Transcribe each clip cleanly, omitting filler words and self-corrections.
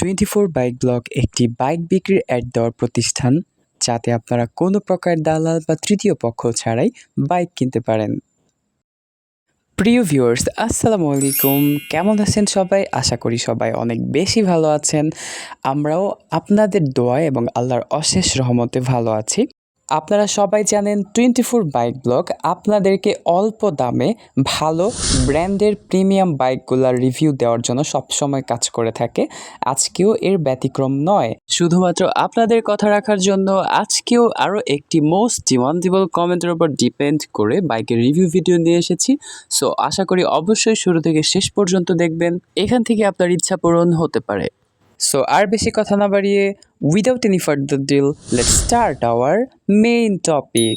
24 bike blog একটি bike বিক্রির add দেওয়ার প্রতিষ্ঠান, যাতে আপনারা কোনো প্রকার দালাল বা তৃতীয় পক্ষ ছাড়াই বাইক কিনতে পারেন। প্রিয় ভিউয়ার্স, আসসালামু আলাইকুম। কেমন আছেন সবাই? আশা করি সবাই অনেক বেশি ভালো আছেন। আমরাও আপনাদের দোয়ায় এবং আল্লাহর অশেষ রহমতে ভালো আছি। আপনারা সবাই জানেন 24 বাইক ব্লগ আপনাদেরকে অল্প দামে ভালো ব্র্যান্ডের প্রিমিয়াম বাইকগুলোর রিভিউ দেওয়ার জন্য সবসময় কাজ করে থাকে। আজকেও এর ব্যতিক্রম নয়। শুধুমাত্র আপনাদের কথা রাখার জন্য আজকেও আরও একটি মোস্ট ডিমান্ডেবল কমেন্টের উপর ডিপেন্ড করে বাইকের রিভিউ ভিডিও নিয়ে এসেছি। সো আশা করি অবশ্যই শুরু থেকে শেষ পর্যন্ত দেখবেন। এখান থেকে আপনার ইচ্ছা পূরণ হতে পারে। সো আর বেশি কথা না বাড়িয়ে, without any further deal, let's start our main topic.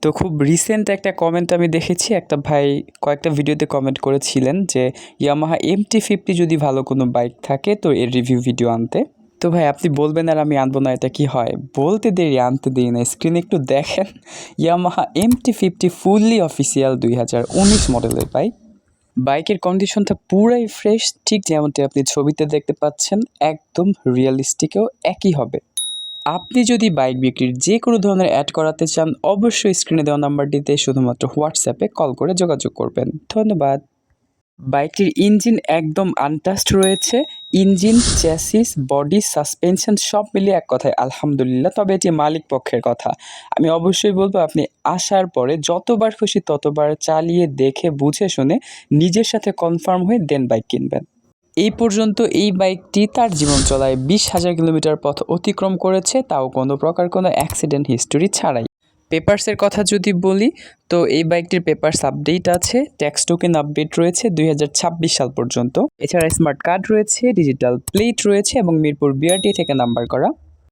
তো খুব রিসেন্ট একটা কমেন্ট আমি দেখেছি, একটা ভাই কয়েকটা ভিডিওতে কমেন্ট করেছিলেন যে ইয়ামাহা MT-50 যদি ভালো কোনো বাইক থাকে তো এর রিভিউ ভিডিও আনতে। তো ভাই আপনি বলবেন আর আমি আনবো না, এটা কি হয়? বলতে দেরি আনতে দেরি না। স্ক্রিনে একটু দেখেন, ইয়ামাহা MT-50 ফুললি অফিসিয়াল 2019 মডেলের বাইক। বাইকের কন্ডিশনটা পুরাই ফ্রেশ, ঠিক যেমনটি আপনি ছবিতে দেখতে পাচ্ছেন, একদম রিয়েলিস্টিকেও একই হবে। আপনি যদি বাইক বিক্রির যে কোনো ধরনের অ্যাড করাতে চান, অবশ্যই স্ক্রিনে দেওয়া নাম্বারটিতে শুধুমাত্র হোয়াটসঅ্যাপে কল করে যোগাযোগ করবেন। ধন্যবাদ। বাইকটির ইঞ্জিন একদম আনটাচড রয়েছে। ইঞ্জিন, চ্যাসিস, বডি, সাসপেনশন সব মিলিয়ে এক কথায় আলহামদুলিল্লাহ। তবে এটি মালিক পক্ষের কথা। আমি অবশ্যই বলবো আপনি আসার পরে যতবার খুশি ততবার চালিয়ে দেখে বুঝে শুনে নিজের সাথে কনফার্ম হয়ে দেন বাইক কিনবেন। এই পর্যন্ত এই বাইকটি তার জীবন চলায় 20,000 কিলোমিটার পথ অতিক্রম করেছে, তাও কোনো প্রকার কোনো অ্যাক্সিডেন্ট হিস্টোরি ছাড়াই। পেপারসের কথা যদি বলি, তো এই বাইকটির পেপারস আপডেট আছে, ট্যাক্স টোকেন আপডেট রয়েছে 2026 সাল পর্যন্ত। এছাড়া স্মার্ট কার্ড রয়েছে, ডিজিটাল প্লেট রয়েছে এবং মিরপুর BRT থেকে নাম্বার করা।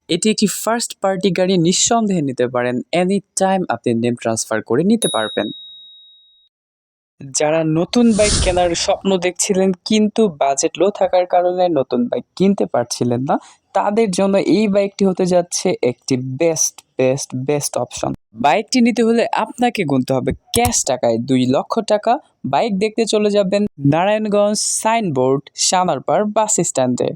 এটি একটি ফার্স্ট পার্টি গাড়ি, নিঃসন্দেহে নিতে পারেন। এনি টাইম আপনি নেম ট্রান্সফার করে নিতে পারবেন। যারা নতুন বাইক কেনার স্বপ্ন দেখছিলেন কিন্তু বাজেট লো থাকার কারণে নতুন বাইক কিনতে পারছিলেন না, তাদের জন্য এই বাইকটি হতে যাচ্ছে একটি বেস্ট অপশন। বাইকটি নিতে হলে আপনাকে গুনতে হবে ক্যাশ টাকায় 2 লক্ষ টাকা। বাইক দেখতে চলে যাবেন নারায়ণগঞ্জ সাইনবোর্ড সানারপাড় বাস স্ট্যান্ডে।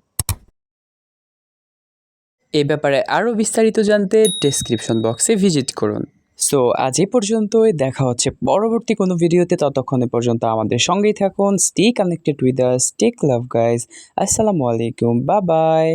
এ ব্যাপারে আরও বিস্তারিত জানতে ডেসক্রিপশন বক্সে ভিজিট করুন। সো আজ এ পর্যন্তই, দেখা হচ্ছে পরবর্তী কোনো ভিডিওতে। ততক্ষণে পর্যন্ত আমাদের সঙ্গেই থাকুন। Stay connected with us, take love guys. আসসালামু আলাইকুম, বাই বাই।